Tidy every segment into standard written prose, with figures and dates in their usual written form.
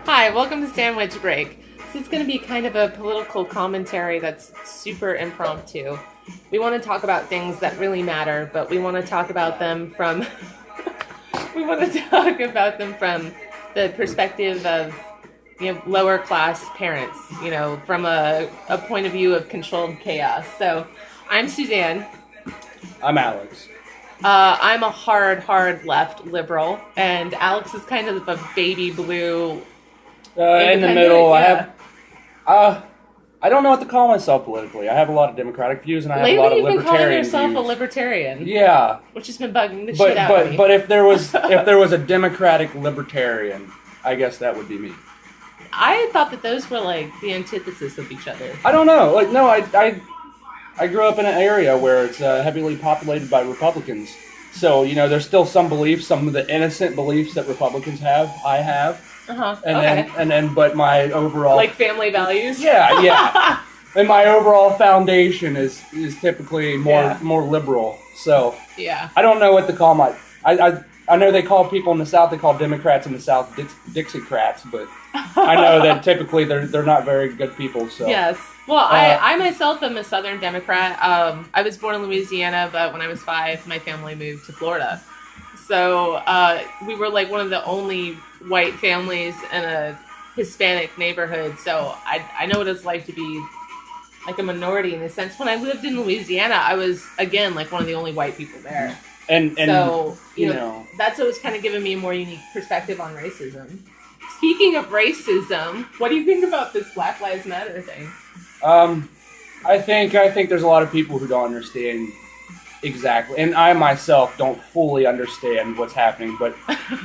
Hi, welcome to Sandwich Break. This is going to be kind of a political commentary that's super impromptu. We want to talk about things that really matter, but we want to talk about them from the perspective of lower class parents, from a point of view of controlled chaos. So, I'm Suzanne. I'm Alex. I'm a hard left liberal, and Alex is kind of a baby blue. In the middle, yeah. I don't know what to call myself politically. I have a lot of democratic views, and I have a lot of Lately, you've been calling libertarian yourself views. a libertarian. Yeah, Which has been bugging the shit out of me. but if there was a democratic libertarian, I guess that would be me. I thought that those were like the antithesis of each other. I don't know. I grew up in an area where it's heavily populated by Republicans. So there's still some beliefs, some of the innocent beliefs that Republicans have. I have. But my overall like family values. Yeah. And my overall foundation is typically more liberal. So yeah, I don't know what to call my. I know they call people in the South. They call Democrats in the South Dixiecrats, but I know that typically they're not very good people. So yes. Well, I myself am a Southern Democrat. I was born in Louisiana, but when I was 5, my family moved to Florida. So we were like one of the only white families in a Hispanic neighborhood. So I know what it's like to be like a minority in a sense. When I lived in Louisiana, I was, again, like one of the only white people there. And so, that's what was kind of giving me a more unique perspective on racism. Speaking of racism, what do you think about this Black Lives Matter thing? I think there's a lot of people who don't understand exactly, and I myself don't fully understand what's happening, but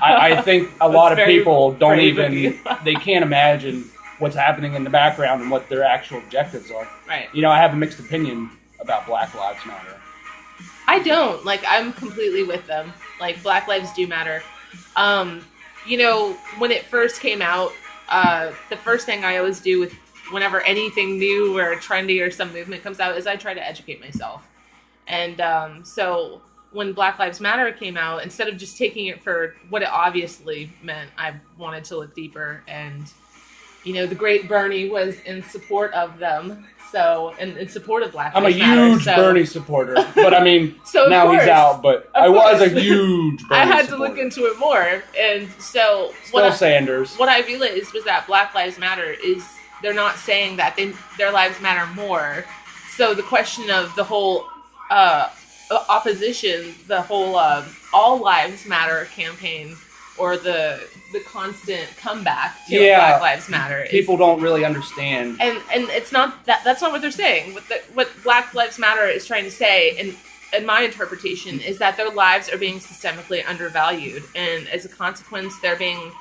I think a lot of people don't even, they can't imagine what's happening in the background and what their actual objectives are. Right. I have a mixed opinion about Black Lives Matter. I don't. I'm completely with them. Black lives do matter. When it first came out, the first thing I always do with whenever anything new or trendy or some movement comes out is I try to educate myself. And so when Black Lives Matter came out, instead of just taking it for what it obviously meant, I wanted to look deeper. And, the great Bernie was in support of them. So, in support of Black Lives Matter. I'm a huge Bernie supporter. But I mean, so now he's out. But I was a huge Bernie I had supporter. to look into it more. And so Sanders. What I realized was that Black Lives Matter is, they're not saying that their lives matter more. So the question of the whole opposition, the whole all lives matter campaign, or the constant comeback to Black Lives Matter, people don't really understand, and it's not that's not what they're saying. What Black Lives Matter is trying to say, in my interpretation, is that their lives are being systemically undervalued, and as a consequence, they're being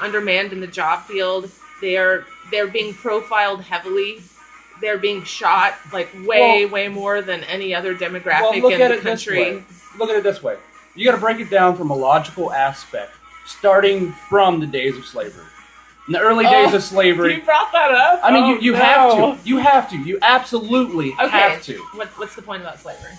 undermanned in the job field. They're being profiled heavily. They're being shot way more than any other demographic in the country. Look at it this way. You got to break it down from a logical aspect, starting from the days of slavery. In the early days of slavery, you brought that up. I mean, you have to. You have to. You absolutely have to. What's the point about slavery?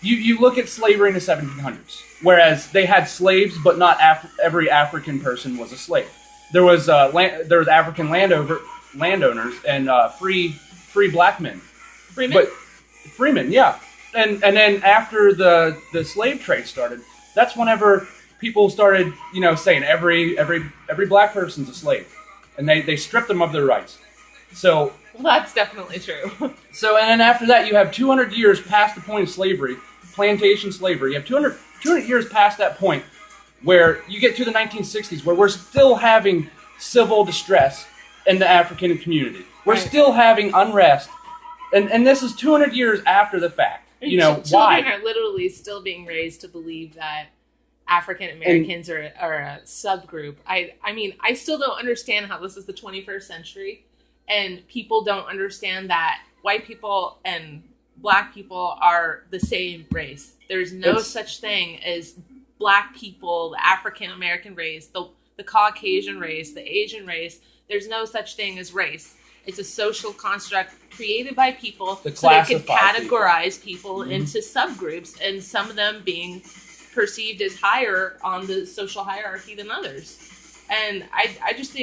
You look at slavery in the 1700s, whereas they had slaves, but not every African person was a slave. There was African landowners and free black men. Freemen, yeah. And then after the slave trade started, that's whenever people started, saying every black person's a slave, and they stripped them of their rights. So that's definitely true. So and then after that, you have 200 years past the point of slavery, plantation slavery. You have 200 years past that point, where you get to the 1960s, where we're still having civil distress in the African community. We're still having unrest, and this is 200 years after the fact. Children why? are literally still being raised to believe that African Americans are a subgroup. I mean, I still don't understand how this is the 21st century, and people don't understand that white people and black people are the same race. There's no such thing as black people, the African American race, the Caucasian race, the Asian race. There's no such thing as race. It's a social construct created by people so they can categorize people into subgroups, and some of them being perceived as higher on the social hierarchy than others. And I just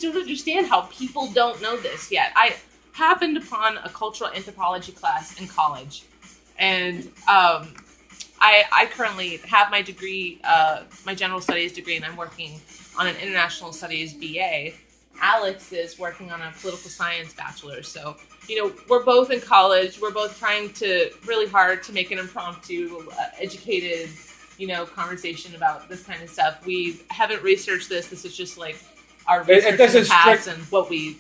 don't understand how people don't know this yet. I happened upon a cultural anthropology class in college, and I currently have my degree, my general studies degree, and I'm working on an international studies BA. Alex is working on a political science bachelor's. So, we're both in college. We're both trying really hard to make an impromptu, educated, conversation about this kind of stuff. We haven't researched this. This is just like our research in the past and what we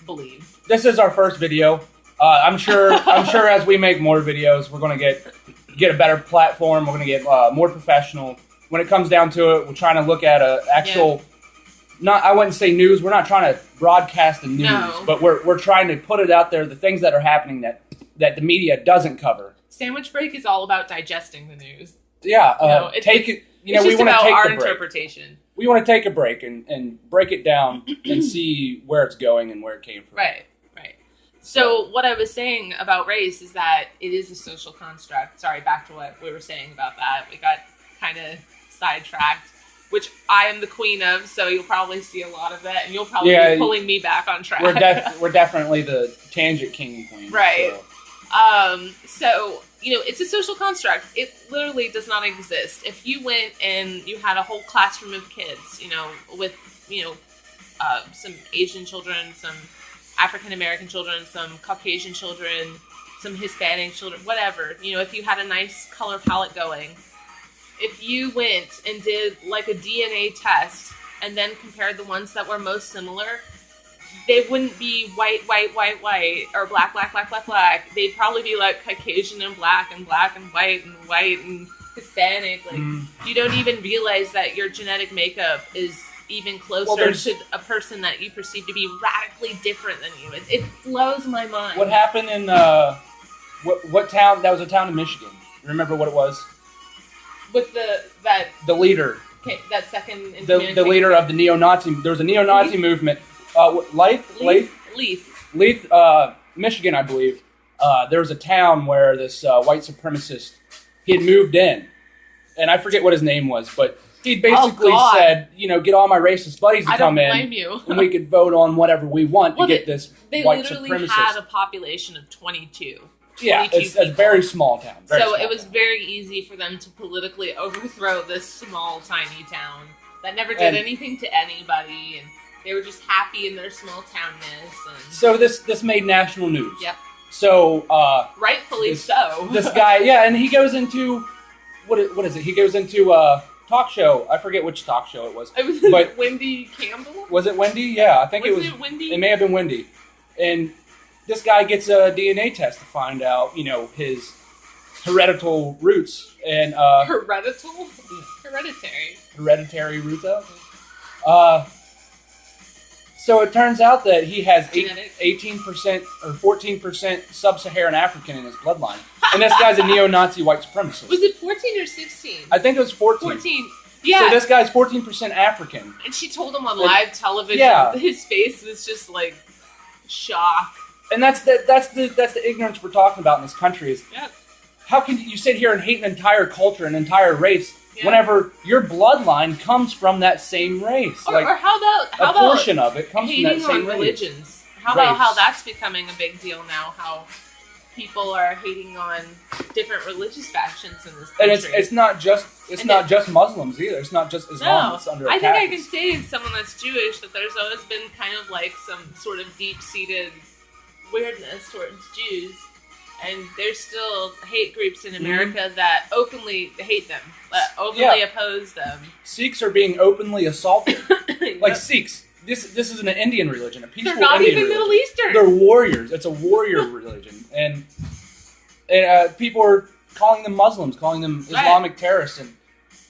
believe. This is our first video. I'm sure as we make more videos, we're going to get a better platform. We're going to get more professional. When it comes down to it, we're trying to look at an actual, I wouldn't say news. We're not trying to broadcast the news, but we're trying to put it out there, the things that are happening that the media doesn't cover. Sandwich Break is all about digesting the news. Yeah, take it. It's just about our interpretation. We want to take a break and break it down and see where it's going and where it came from. Right. So what I was saying about race is that it is a social construct. Sorry, back to what we were saying about that. We got kind of sidetracked, which I am the queen of, so you'll probably see a lot of it, and you'll probably be pulling me back on track. We're definitely the tangent king and queen. Right. So, it's a social construct. It literally does not exist. If you went and you had a whole classroom of kids, with, some Asian children, some African American children, some Caucasian children, some Hispanic children, whatever, if you had a nice color palette going, if you went and did like a DNA test and then compared the ones that were most similar, they wouldn't be white, or black. They'd probably be like Caucasian and black and white and Hispanic. Like, you don't even realize that your genetic makeup is even closer to a person that you perceive to be radically different than you. It blows my mind. What happened in what town? That was a town in Michigan. You remember what it was? With the leader. Okay, that second in the leader of the neo-Nazi. There was a neo-Nazi movement. Leith, Michigan, I believe. There was a town where this white supremacist, he had moved in, and I forget what his name was, but he basically said, get all my racist buddies to come in, and we could vote on whatever we want to get this white supremacist. They literally had a population of 22. Yeah, it's a very small town. It was very easy for them to politically overthrow this small, tiny town that never did anything to anybody, and they were just happy in their small townness. And so this made national news. Yep. So rightfully so. This guy, and he goes into what is it? He goes into talk show. I forget which talk show it was. But Wendy Campbell? Was it Wendy? Yeah, I think it was. Was it Wendy? It may have been Wendy. And this guy gets a DNA test to find out, his hereditary roots. And hereditary roots. So it turns out that he has 18% or 14% sub-Saharan African in his bloodline. And this guy's a neo-Nazi white supremacist. Was it 14 or 16? I think it was 14. 14. Yeah. So this guy's 14% African. And she told him on live television, his face was just like shock. And that's the ignorance we're talking about in this country is how can you sit here and hate an entire culture, an entire race, whenever your bloodline comes from that same race? Or how about portion of it comes from that same on religions? How about how that's becoming a big deal now? How people are hating on different religious factions in this country. And it's not just Muslims either. It's not just Islam. It's under attack. I think I can say as someone that's Jewish that there's always been kind of like some sort of deep-seated weirdness towards Jews. And there's still hate groups in America that openly hate them, that openly oppose them. Sikhs are being openly assaulted. Like Sikhs. This is an Indian religion, a peaceful Indian religion. They're not even Middle Eastern. They're warriors. It's a warrior religion. And people are calling them Muslims, calling them Islamic terrorists. And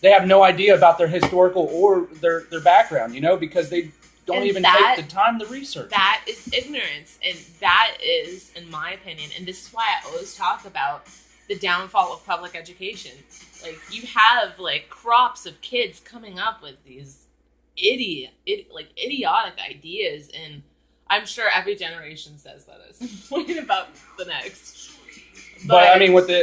they have no idea about their historical or their background, because they don't even take the time to research. That is ignorance. And that is, in my opinion, and this is why I always talk about the downfall of public education. Like, you have, crops of kids coming up with these idiotic ideas, and I'm sure every generation says that as point about the next. But I mean, with the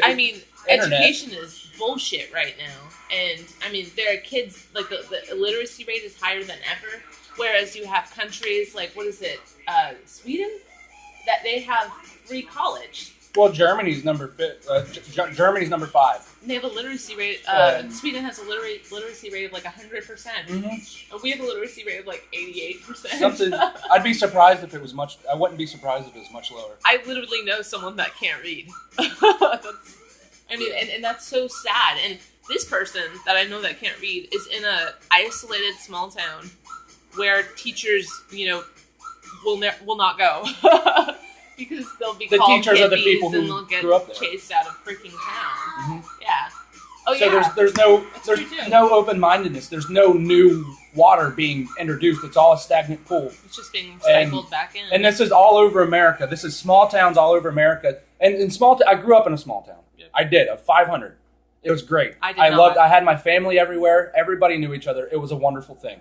education is bullshit right now. And I mean, there are kids, like the illiteracy rate is higher than ever. Whereas you have countries like, what is it, Sweden, that they have free college. Well, Germany's number 5. And they have a literacy rate. Sweden has a literacy rate of like 100%. Mm-hmm. And we have a literacy rate of like 88%. Something. I'd be surprised if it was much. I wouldn't be surprised if it was much lower. I literally know someone that can't read. And that's so sad. And this person that I know that can't read is in a isolated small town where teachers, will not go. Because they'll be called teachers are the people who and they'll get grew up there. chased out of freaking town. Mm-hmm. Yeah. Oh, so yeah. there's no open-mindedness. There's no new water being introduced. It's all a stagnant pool. It's just being cycled back in. And this is all over America. This is small towns all over America. And in I grew up in a small town. Yep. I did, of 500. It was great. I had my family everywhere. Everybody knew each other. It was a wonderful thing.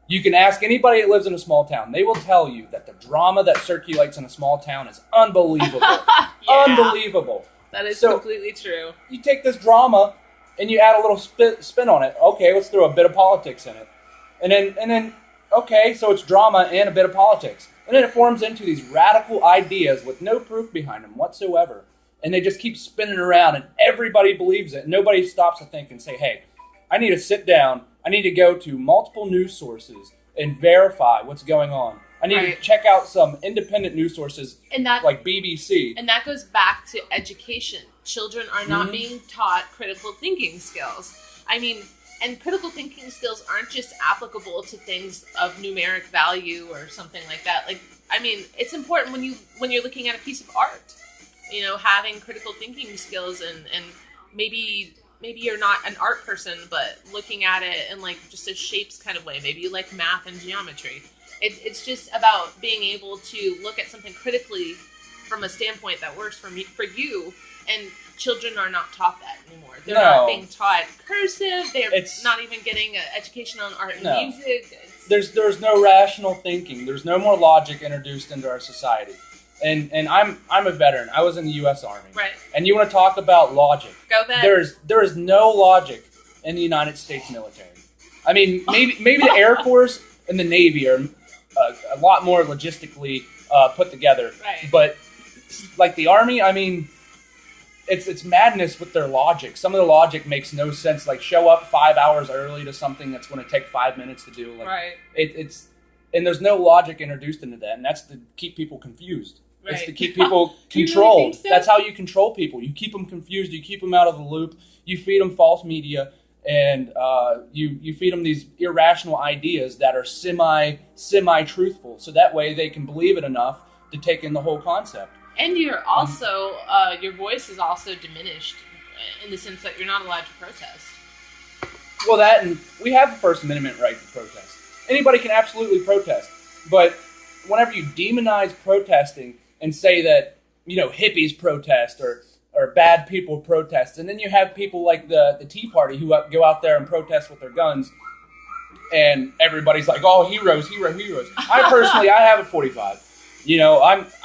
You can ask anybody that lives in a small town. They will tell you that the drama that circulates in a small town is unbelievable. Yeah. Unbelievable. That is completely true. You take this drama and you add a little spin on it. Okay, let's throw a bit of politics in it. And then okay, so it's drama and a bit of politics. And then it forms into these radical ideas with no proof behind them whatsoever. And they just keep spinning around and everybody believes it. Nobody stops to think and say, hey, I need to sit down. I need to go to multiple news sources and verify what's going on. I need to check out some independent news sources like BBC. And that goes back to education. Children are not being taught critical thinking skills. I mean, and critical thinking skills aren't just applicable to things of numeric value or something like that. Like, I mean, it's important when you're looking at a piece of art, having critical thinking skills and maybe you're not an art person, but looking at it in like just a shapes kind of way. Maybe you like math and geometry. It's just about being able to look at something critically from a standpoint that works for you. And children are not taught that anymore. They're not being taught cursive. They're not even getting an education on art and music. There's no rational thinking. There's no more logic introduced into our society. And I'm a veteran. I was in the U.S. Army. Right. And you want to talk about logic? Go then. There is no logic in the United States military. I mean, maybe the Air Force and the Navy are a lot more logistically put together. Right. But like the Army, I mean, it's madness with their logic. Some of the logic makes no sense. Like show up 5 hours early to something that's going to take 5 minutes to do. Like, right. And there's no logic introduced into that, and that's to keep people confused. Right. It's to keep people controlled. Really think so? That's how you control people. You keep them confused. You keep them out of the loop. You feed them false media, and you feed them these irrational ideas that are semi-truthful. So that way they can believe it enough to take in the whole concept. And you're also your voice is also diminished in the sense that you're not allowed to protest. Well, that and we have the First Amendment right to protest. Anybody can absolutely protest, but whenever you demonize protesting and say that hippies protest or bad people protest, and then you have people like the Tea Party who go out there and protest with their guns, and everybody's like, "Oh, heroes!" I personally, I have a .45.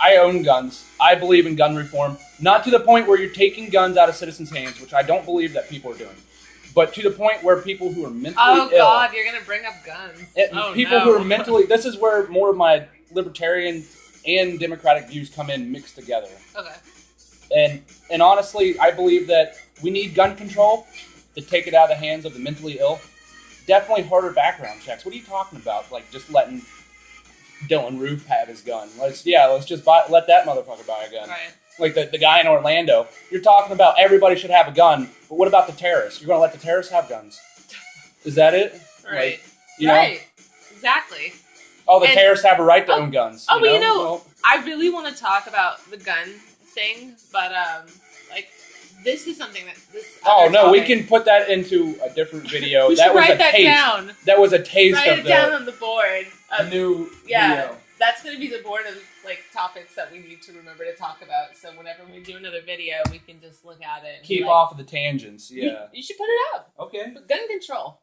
I own guns. I believe in gun reform, not to the point where you're taking guns out of citizens' hands, which I don't believe that people are doing. But to the point where people who are mentally ill... Oh, God, you're going to bring up guns. People who are mentally... This is where more of my libertarian and democratic views come in mixed together. Okay. And honestly, I believe that we need gun control to take it out of the hands of the mentally ill. Definitely harder background checks. What are you talking about? Like, just letting Dylan Roof have his gun. Let's just let that motherfucker buy a gun. Right. Like the guy in Orlando. You're talking about everybody should have a gun, but what about the terrorists? You're going to let the terrorists have guns. Is that it? Right. Right. Exactly. Oh, the terrorists have a right to own guns. I really want to talk about the gun thing, but this is something that we can put that into a different video. We should write that down. That was a taste write it down on the board. A new video. That's going to be the board of topics that we need to remember to talk about. So whenever we do another video, we can just look at it. And keep off of the tangents. Yeah. You should put it up. Okay. But gun control.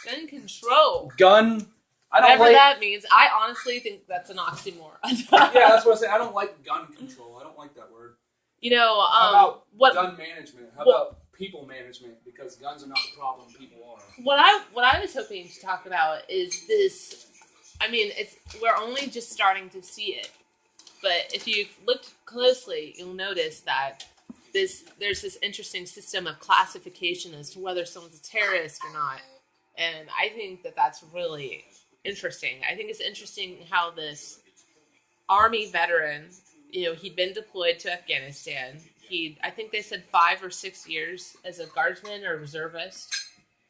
Gun control. Gun. Whatever that means. I honestly think that's an oxymoron. Yeah, that's what I say. I don't like gun control. I don't like that word. How about gun management? How about people management, because guns are not the problem, people are. What I was hoping to talk about is this. I mean, we're only just starting to see it, but if you look closely, you'll notice that there's this interesting system of classification as to whether someone's a terrorist or not, and I think that's really interesting. I think it's interesting how this Army veteran, he'd been deployed to Afghanistan. I think they said 5 or 6 years as a guardsman or reservist.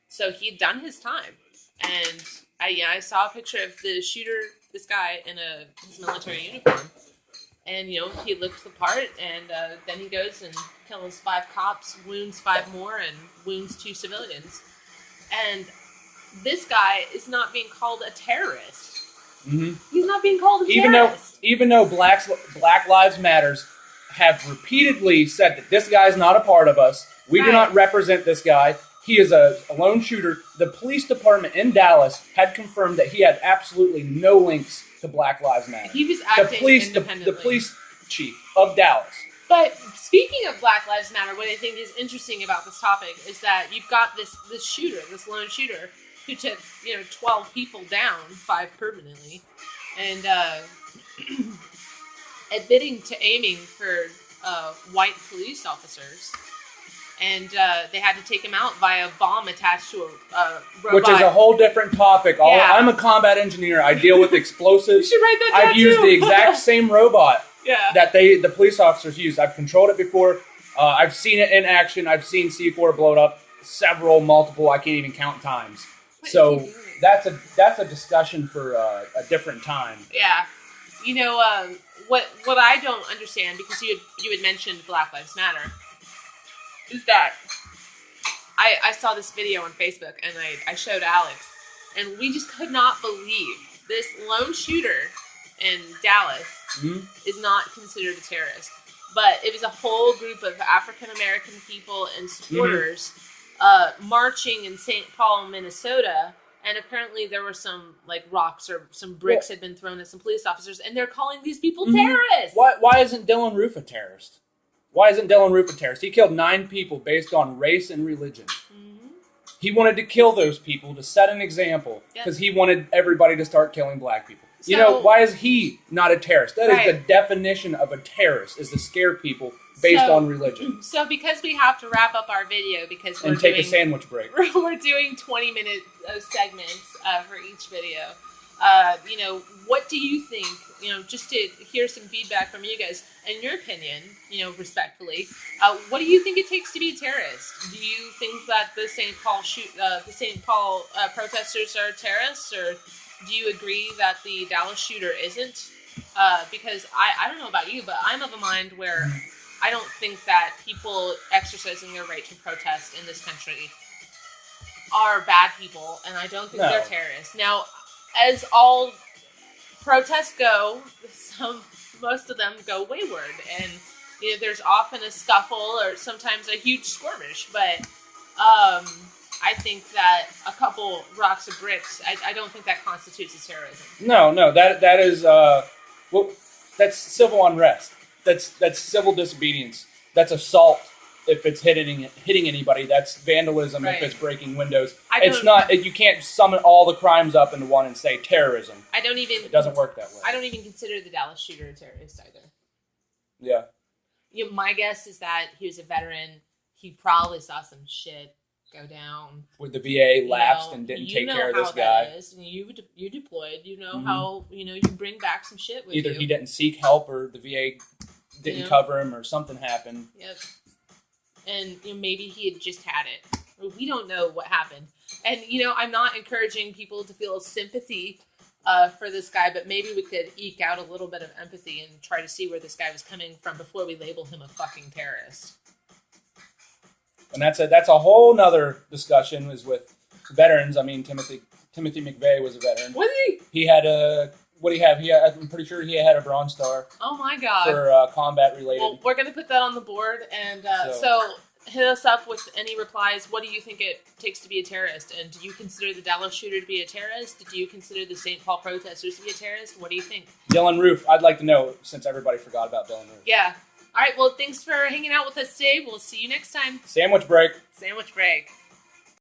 So he'd done his time. And I saw a picture of the shooter, this guy, in his military uniform. And, he looked the part, and then he goes and kills 5 cops, wounds 5 more, and wounds 2 civilians. And this guy is not being called a terrorist. Mm-hmm. He's not being called a terrorist. Even though Black Lives Matters have repeatedly said that this guy is not a part of us, we do not represent this guy. He is a lone shooter. The police department in Dallas had confirmed that he had absolutely no links to Black Lives Matter. He was acting independently. The police chief of Dallas. But speaking of Black Lives Matter, what I think is interesting about this topic is that you've got this shooter, this lone shooter, who took 12 people down, 5 permanently, and admitting to aiming for white police officers. And they had to take him out via a bomb attached to a robot. Which is a whole different topic. Yeah. I'm a combat engineer. I deal with explosives. You should write that down. I've used the exact same robot that the police officers used. I've controlled it before. I've seen it in action. I've seen C4 blow up multiple, I can't even count times. So that's a discussion for a different time. Yeah. What I don't understand, because you had mentioned Black Lives Matter, is that I saw this video on Facebook, and I showed Alex, and we just could not believe this lone shooter in Dallas is not considered a terrorist. But it was a whole group of African American people and supporters marching in St. Paul, Minnesota, and apparently there were some rocks or some bricks had been thrown at some police officers, and they're calling these people terrorists. Why isn't Dylan Roof a terrorist? Why isn't Dylan Roof a terrorist? He killed 9 people based on race and religion. Mm-hmm. He wanted to kill those people to set an example because he wanted everybody to start killing black people. So, why is he not a terrorist? That is the definition of a terrorist, is to scare people based on religion. So because we have to wrap up our video because we're take a sandwich break. We're doing 20-minute segments for each video. What do you think, just to hear some feedback from you guys, in your opinion, respectfully, what do you think it takes to be a terrorist? Do you think that the St. Paul protesters are terrorists, or do you agree that the Dallas shooter isn't? Because I don't know about you, but I'm of a mind where I don't think that people exercising their right to protest in this country are bad people, and I don't think they're terrorists. Now, as all protests go, most of them go wayward, and there's often a scuffle or sometimes a huge skirmish. But I think that a couple rocks or bricks, I don't think that constitutes as terrorism. No, that is that's civil unrest. That's civil disobedience. That's assault. If it's hitting anybody, that's vandalism. Right. If it's breaking windows, it's not. You can't summon all the crimes up into one and say terrorism. It doesn't work that way. I don't even consider the Dallas shooter a terrorist either. Yeah. My guess is that he was a veteran. He probably saw some shit go down. With the VA lapsed and didn't take care of this guy. That is. You deployed. How you bring back some shit with Either you. he didn't seek help, or the VA didn't cover him, or something happened. Yep. And maybe he had just had it. We don't know what happened. And, I'm not encouraging people to feel sympathy for this guy, but maybe we could eke out a little bit of empathy and try to see where this guy was coming from before we label him a fucking terrorist. And that's a whole nother discussion, is with veterans. I mean, Timothy McVeigh was a veteran. Was he? He had what do you have? I'm pretty sure he had a Bronze Star. Oh my God. For combat related. Well, we're going to put that on the board. And so hit us up with any replies. What do you think it takes to be a terrorist? And do you consider the Dallas shooter to be a terrorist? Do you consider the St. Paul protesters to be a terrorist? What do you think? Dylan Roof. I'd like to know, since everybody forgot about Dylan Roof. Yeah. All right, well, thanks for hanging out with us today. We'll see you next time. Sandwich break. Sandwich break.